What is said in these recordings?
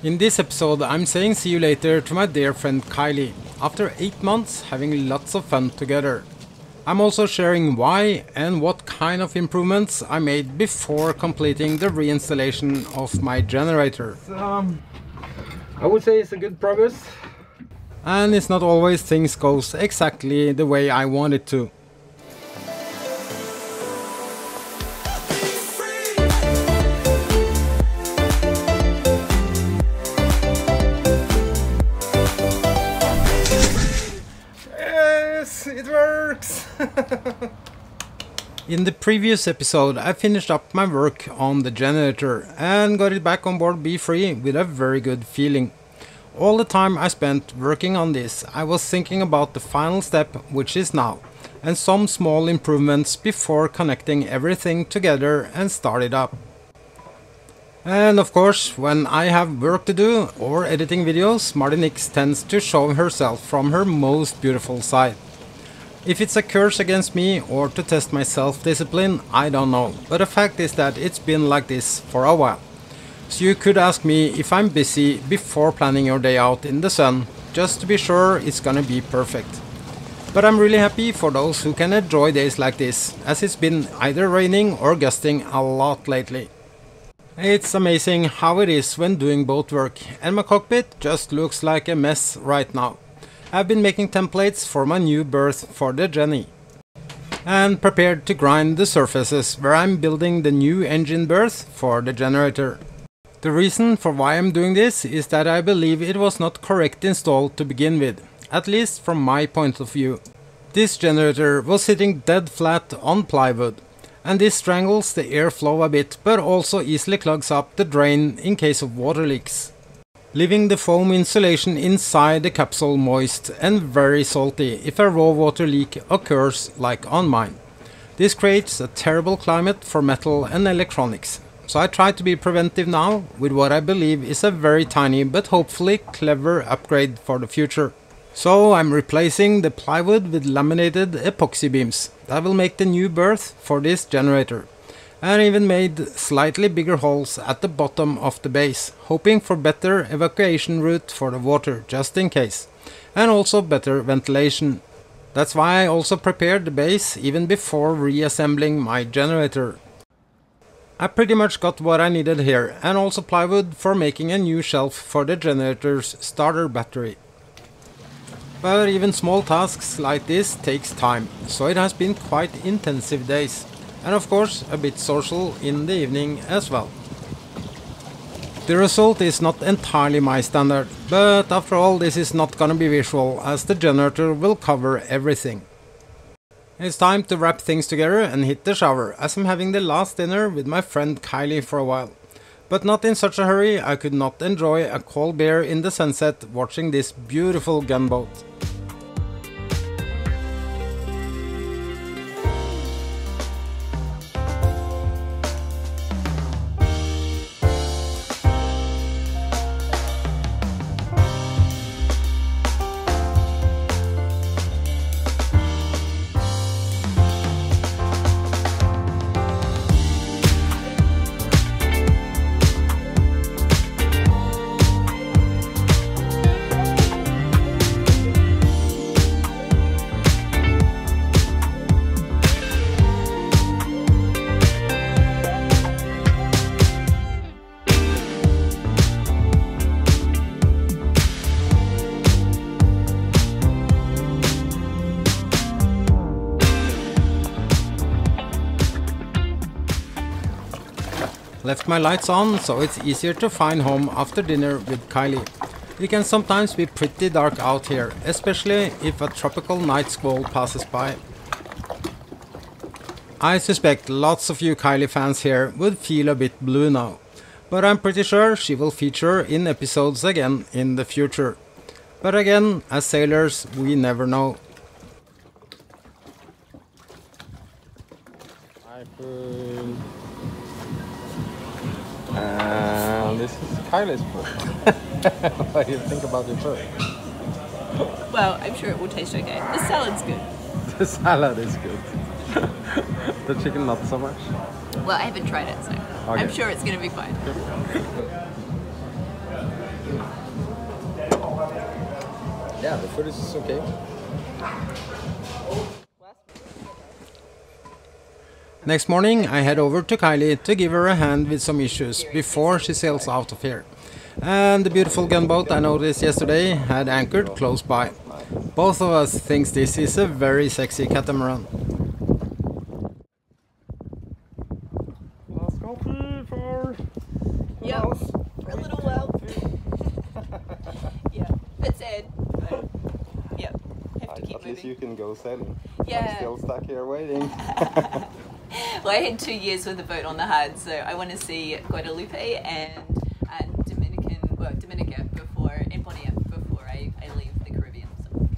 In this episode I'm saying see you later to my dear friend Kylie, after 8 months having lots of fun together. I'm also sharing why and what kind of improvements I made before completing the reinstallation of my generator. I would say it's a good progress. And it's not always things goes exactly the way I want it to. Yes, it works! In the previous episode I finished up my work on the generator and got it back on board B3 with a very good feeling. All the time I spent working on this, I was thinking about the final step, which is now, and some small improvements before connecting everything together and start it up. And of course, when I have work to do or editing videos, Martinix tends to show herself from her most beautiful side. If it's a curse against me or to test my self-discipline, I don't know, but the fact is that it's been like this for a while. So you could ask me if I'm busy before planning your day out in the sun, just to be sure it's gonna be perfect. But I'm really happy for those who can enjoy days like this, as it's been either raining or gusting a lot lately. It's amazing how it is when doing boat work, and my cockpit just looks like a mess right now. I've been making templates for my new berth for the Jenny, and prepared to grind the surfaces where I'm building the new engine berth for the generator. The reason for why I'm doing this is that I believe it was not correct installed to begin with, at least from my point of view. This generator was sitting dead flat on plywood, and this strangles the airflow a bit, but also easily clogs up the drain in case of water leaks, leaving the foam insulation inside the capsule moist and very salty if a raw water leak occurs like on mine. This creates a terrible climate for metal and electronics. So I try to be preventive now with what I believe is a very tiny but hopefully clever upgrade for the future. So I'm replacing the plywood with laminated epoxy beams that will make the new berth for this generator, and even made slightly bigger holes at the bottom of the base, hoping for better evacuation route for the water just in case, and also better ventilation. That's why I also prepared the base even before reassembling my generator. I pretty much got what I needed here, and also plywood for making a new shelf for the generator's starter battery. But even small tasks like this takes time, so it has been quite intensive days, and of course a bit social in the evening as well. The result is not entirely my standard, but after all this is not gonna be visual, as the generator will cover everything. It's time to wrap things together and hit the shower, as I'm having the last dinner with my friend Kylie for a while. But not in such a hurry, I could not enjoy a cold beer in the sunset watching this beautiful gunboat. Left my lights on, so it's easier to find home after dinner with Kylie. It can sometimes be pretty dark out here, especially if a tropical night squall passes by. I suspect lots of you Kylie fans here would feel a bit blue now, but I'm pretty sure she will feature in episodes again in the future. But again, as sailors, we never know. This is Kylie's food. What do you think about your food? Well, I'm sure it will taste okay. The salad's good. The salad is good. The chicken not so much? Well, I haven't tried it, so okay. I'm sure it's going to be fine. Yeah, the food is okay. Next morning I head over to Kylie to give her a hand with some issues before she sails out of here. And the beautiful gunboat I noticed yesterday had anchored close by. Both of us thinks this is a very sexy catamaran. Last coffee for Yep. For a little while. Yeah. Bit sad. But yeah. Have to keep At least moving. you can go sailing. Yeah. I'm still stuck here waiting. Well, I had 2 years with the boat on the hard, so I want to see Guadalupe and Dominica before, and Bonilla before I leave the Caribbean. So.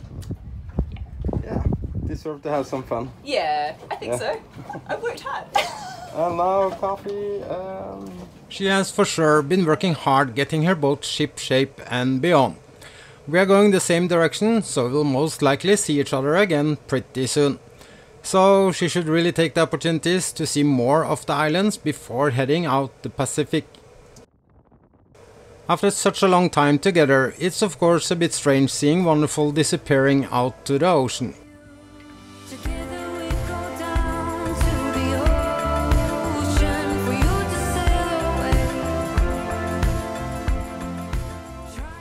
Yeah, deserve to have some fun. Yeah, I think Yeah. so. I've worked hard. And now coffee. She has for sure been working hard getting her boat ship shape and beyond. We are going the same direction, so we'll most likely see each other again pretty soon. So she should really take the opportunities to see more of the islands before heading out the Pacific. After such a long time together, it's of course a bit strange seeing Wonderful disappearing out to the ocean. Together we go down to the ocean for you to sail away.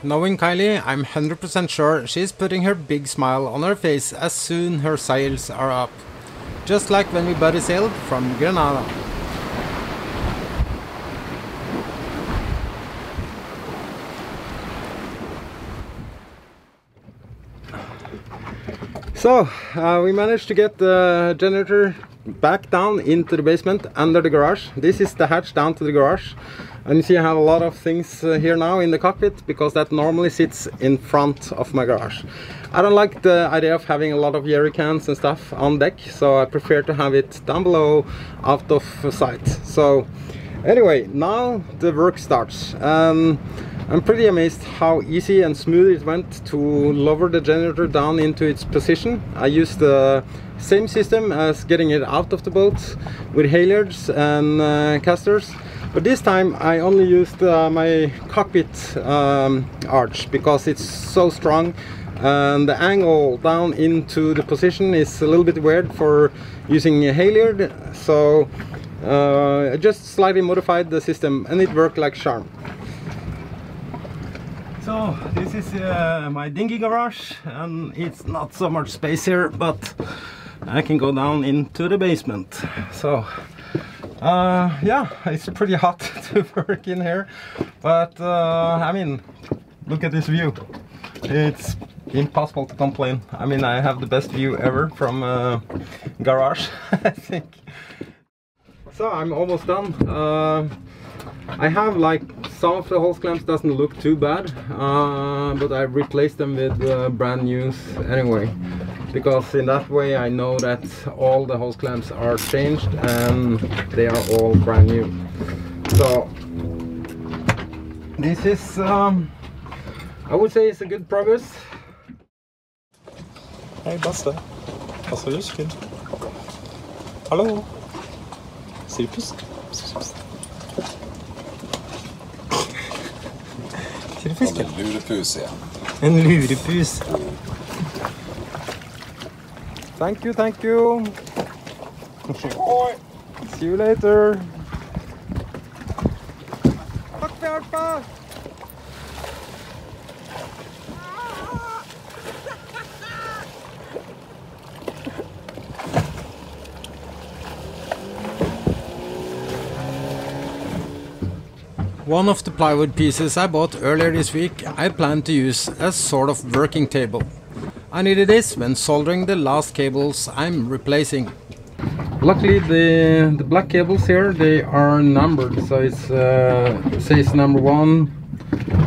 Knowing Kylie, I'm 100% sure she's putting her big smile on her face as soon her sails are up. Just like when we buddy sailed from Grenada. So, we managed to get the generator back down into the basement under the garage. This is the hatch down to the garage. And you see I have a lot of things here now in the cockpit because that normally sits in front of my garage. I don't like the idea of having a lot of jerry cans and stuff on deck, so I prefer to have it down below out of sight. So anyway, now the work starts. I'm pretty amazed how easy and smooth it went to lower the generator down into its position. I used the same system as getting it out of the boat with halyards and casters. But this time I only used my cockpit arch because it's so strong and the angle down into the position is a little bit weird for using a halyard. So I just slightly modified the system and it worked like charm. So this is my dinghy garage and it's not so much space here, but I can go down into the basement. So yeah, it's pretty hot to work in here, but I mean, look at this view. It's impossible to complain. I mean, I have the best view ever from garage, I think. So I'm almost done. I have like some of the hose clamps doesn't look too bad, but I replaced them with brand news anyway, because in that way I know that all the hose clamps are changed and they are all brand new. So this is I would say it's a good progress. Hej Basse. Vad sa du Skin? Hallå? Ser du puss? Ser du fisken? En lurepus igen. En lurepus. Thank you, thank you. See you later. One of the plywood pieces I bought earlier this week I plan to use as sort of working table. I needed this when soldering the last cables I'm replacing. Luckily the black cables here, they are numbered, so it's says number 1,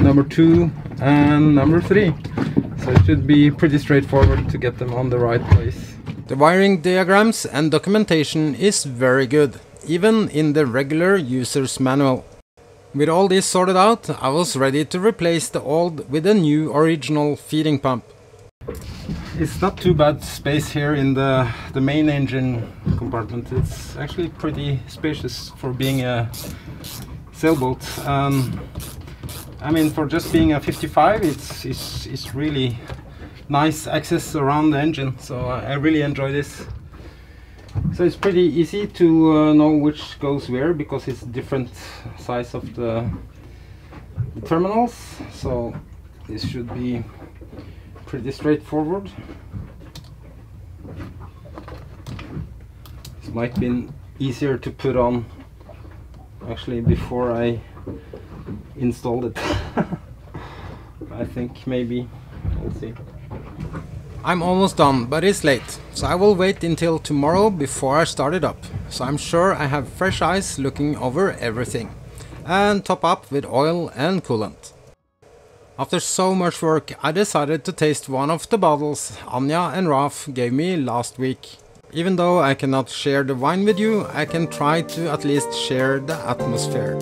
number 2 and number 3. So it should be pretty straightforward to get them on the right place. The wiring diagrams and documentation is very good, even in the regular user's manual. With all this sorted out, I was ready to replace the old with a new original feeding pump. It's not too bad space here in the main engine compartment. It's actually pretty spacious for being a sailboat. I mean, for just being a 55, it's really nice access around the engine, so I really enjoy this. So it's pretty easy to know which goes where, because it's different size of the terminals, so this should be pretty straightforward. This might have been easier to put on actually before I installed it. I think maybe, we'll see. I'm almost done, but it's late, so I will wait until tomorrow before I start it up. So I'm sure I have fresh eyes looking over everything. And top up with oil and coolant. After so much work, I decided to taste one of the bottles Anja and Raf gave me last week. Even though I cannot share the wine with you, I can try to at least share the atmosphere.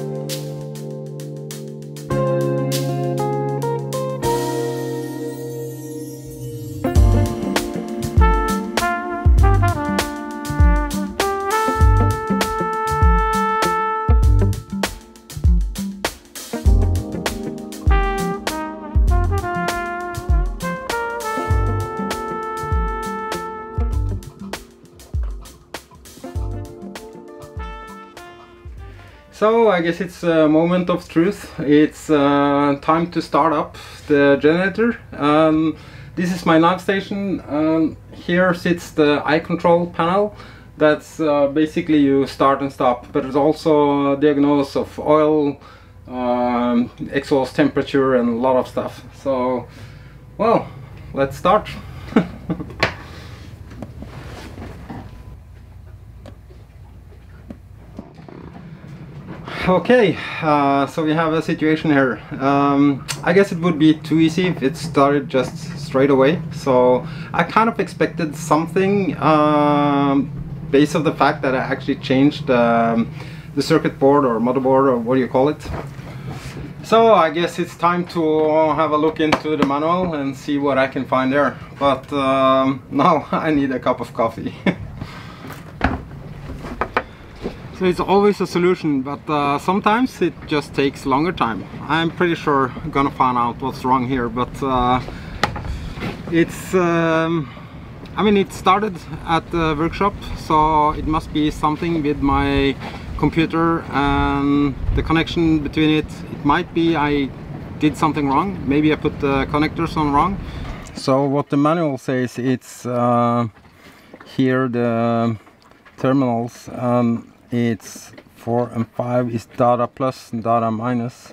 So I guess it's a moment of truth. It's time to start up the generator. This is my nav station. Here sits the eye control panel. That's basically you start and stop, but it's also a diagnosis of oil, exhaust temperature, and a lot of stuff. So, well, let's start. Okay, so we have a situation here. I guess it would be too easy if it started just straight away. So I kind of expected something based on the fact that I actually changed the circuit board or motherboard, or what do you call it. So I guess it's time to have a look into the manual and see what I can find there. But now I need a cup of coffee. So it's always a solution, but sometimes it just takes longer time. I'm pretty sure I'm gonna find out what's wrong here, but it's I mean, it started at the workshop, so it must be something with my computer and the connection between it. It might be I did something wrong. Maybe I put the connectors on wrong. So what the manual says, it's here the terminals. It's 4 and 5 is data plus and data minus.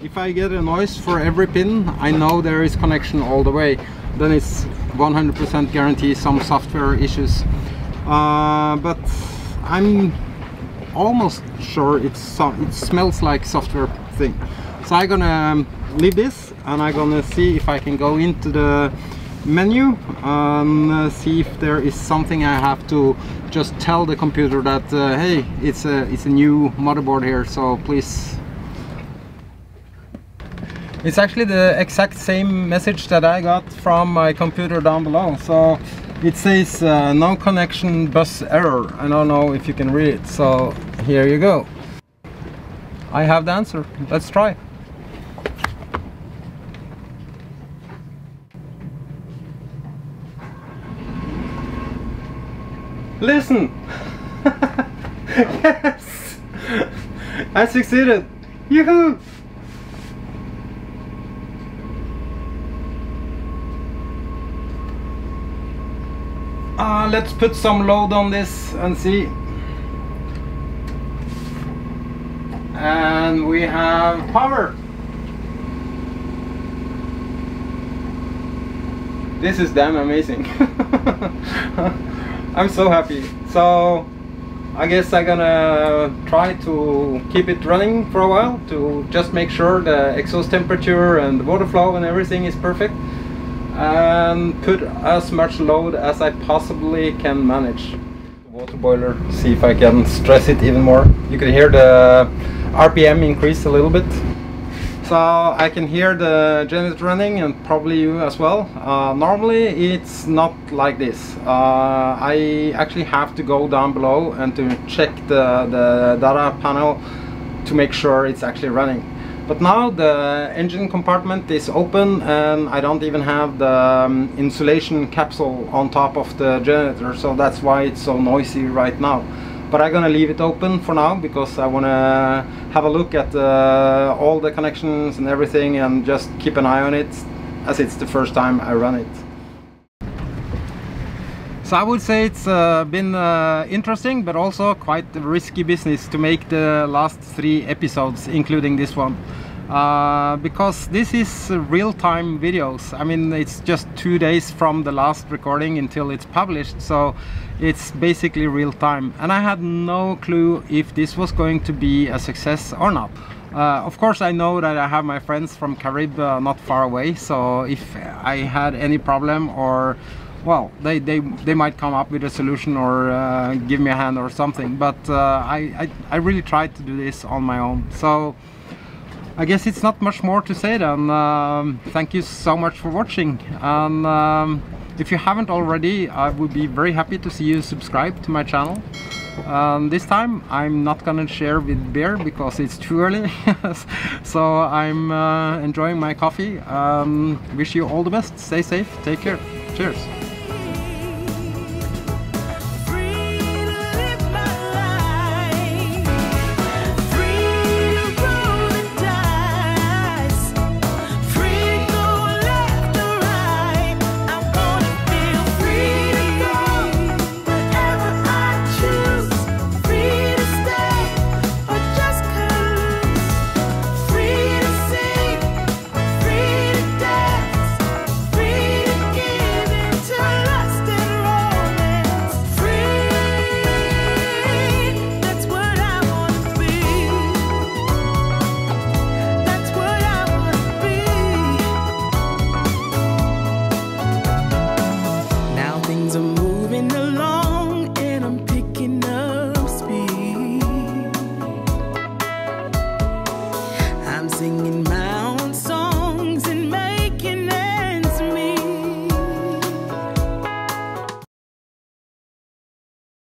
If I get a noise for every pin, I know there is connection all the way. Then it's 100% guarantee some software issues. But I'm almost sure it smells like software thing. So I'm gonna leave this and I'm gonna see if I can go into the menu and see if there is something I have to just tell the computer that hey, it's a new motherboard here, so please. It's actually the exact same message that I got from my computer down below. So it says no connection bus error. I don't know if you can read it, so here you go. I have the answer. Let's try. Listen! Yes! I succeeded! Yoo-hoo! Let's put some load on this and see. And we have power! This is damn amazing! I'm so happy. So I guess I'm gonna try to keep it running for a while to just make sure the exhaust temperature and the water flow and everything is perfect, and put as much load as I possibly can manage. Water boiler, see if I can stress it even more. You can hear the RPM increase a little bit. So I can hear the generator running, and probably you as well. Normally it's not like this. I actually have to go down below and to check the data panel to make sure it's actually running. But now the engine compartment is open and I don't even have the insulation capsule on top of the generator, so that's why it's so noisy right now. But I'm gonna leave it open for now because I wanna have a look at all the connections and everything and just keep an eye on it, as it's the first time I run it. So I would say it's been interesting, but also quite a risky business to make the last 3 episodes, including this one. Because this is real-time videos. I mean, it's just 2 days from the last recording until it's published, so it's basically real-time. And I had no clue if this was going to be a success or not. Of course, I know that I have my friends from Caribbean not far away, so if I had any problem, or well, they might come up with a solution or give me a hand or something, but I really tried to do this on my own. So I guess it's not much more to say then. Thank you so much for watching, and if you haven't already, I would be very happy to see you subscribe to my channel. This time I'm not gonna share with beer because it's too early. So I'm enjoying my coffee. Wish you all the best, stay safe, take care, cheers.